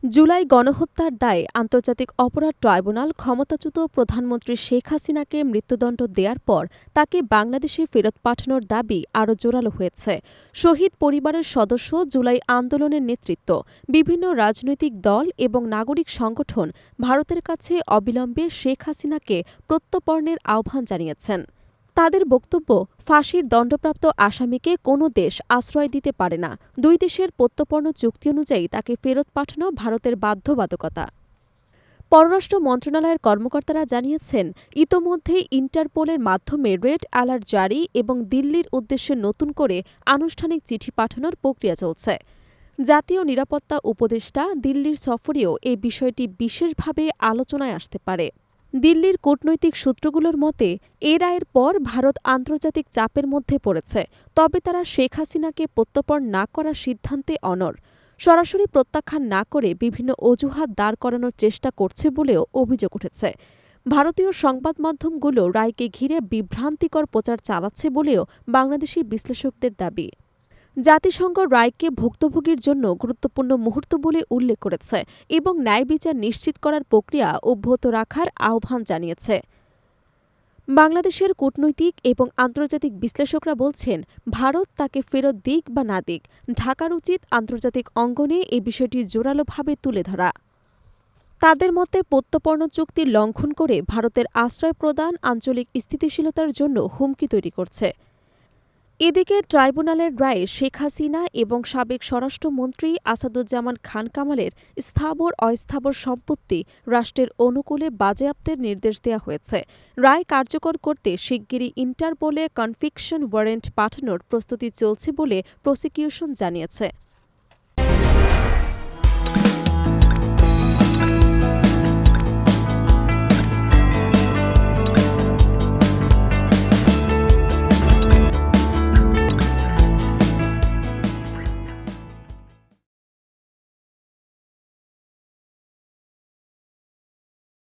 জুলাই গণহত্যার দায়ে আন্তর্জাতিক অপরাধ ট্রাইব্যুনাল ক্ষমতাচ্যুত প্রধানমন্ত্রী শেখ হাসিনাকে মৃত্যুদণ্ড দেওয়ার পর তাকে বাংলাদেশে ফেরত পাঠানোর দাবি আরও জোরালো হয়েছে। শহীদ পরিবারের সদস্য, জুলাই আন্দোলনের নেতৃত্ব, বিভিন্ন রাজনৈতিক দল এবং নাগরিক সংগঠন ভারতের কাছে অবিলম্বে শেখ হাসিনাকে প্রত্যর্পণের আহ্বান জানিয়েছেন। তাদের বক্তব্য, ফাঁসির দণ্ডপ্রাপ্ত আসামিকে কোনো দেশ আশ্রয় দিতে পারে না। দুই দেশের প্রত্যর্পণ চুক্তি অনুযায়ী তাকে ফেরত পাঠানো ভারতের বাধ্যবাধকতা। পররাষ্ট্র মন্ত্রণালয়ের কর্মকর্তারা জানিয়েছেন, ইতোমধ্যেই ইন্টারপোলের মাধ্যমে রেড অ্যালার্ট জারি এবং দিল্লির উদ্দেশ্যে নতুন করে আনুষ্ঠানিক চিঠি পাঠানোর প্রক্রিয়া চলছে। জাতীয় নিরাপত্তা উপদেষ্টা দিল্লির সফরেও এই বিষয়টি বিশেষভাবে আলোচনায় আসতে পারে। দিল্লির কূটনৈতিক সূত্রগুলোর মতে, এ রায়ের পর ভারত আন্তর্জাতিক চাপের মধ্যে পড়েছে, তবে তারা শেখ হাসিনাকে প্রত্যর্পণ না করার সিদ্ধান্তে অনড়। সরাসরি প্রত্যাখ্যান না করে বিভিন্ন অজুহাত দাঁড় করানোর চেষ্টা করছে বলেও অভিযোগ উঠেছে। ভারতীয় সংবাদ মাধ্যমগুলো রায়কে ঘিরে বিভ্রান্তিকর প্রচার চালাচ্ছে বলেও বাংলাদেশি বিশ্লেষকদের দাবি। জাতিসংঘ রায়কে ভুক্তভোগীর জন্য গুরুত্বপূর্ণ মুহূর্ত বলে উল্লেখ করেছে এবং ন্যায় বিচার নিশ্চিত করার প্রক্রিয়া অব্যাহত রাখার আহ্বান জানিয়েছে। বাংলাদেশের কূটনৈতিক এবং আন্তর্জাতিক বিশ্লেষকরা বলছেন, ভারত তাকে ফেরত দিক বা না দিক, ঢাকার উচিত আন্তর্জাতিক অঙ্গনে এই বিষয়টি জোরালোভাবে তুলে ধরা। তাদের মতে, প্রত্যর্পণ চুক্তি লঙ্ঘন করে ভারতের আশ্রয় প্রদান আঞ্চলিক স্থিতিশীলতার জন্য হুমকি তৈরি করছে। এদিকে ট্রাইব্যুনালের রায়ে শেখ হাসিনা এবং সাবেক স্বরাষ্ট্রমন্ত্রী আসাদুজ্জামান খান কামালের স্থাবর অস্থাবর সম্পত্তি রাষ্ট্রের অনুকূলে বাজেয়াপ্তের নির্দেশ দেওয়া হয়েছে। রায় কার্যকর করতে শিগগিরই ইন্টারপোলে কনভিকশন ওয়ারেন্ট পাঠানোর প্রস্তুতি চলছে বলে প্রসিকিউশন জানিয়েছে।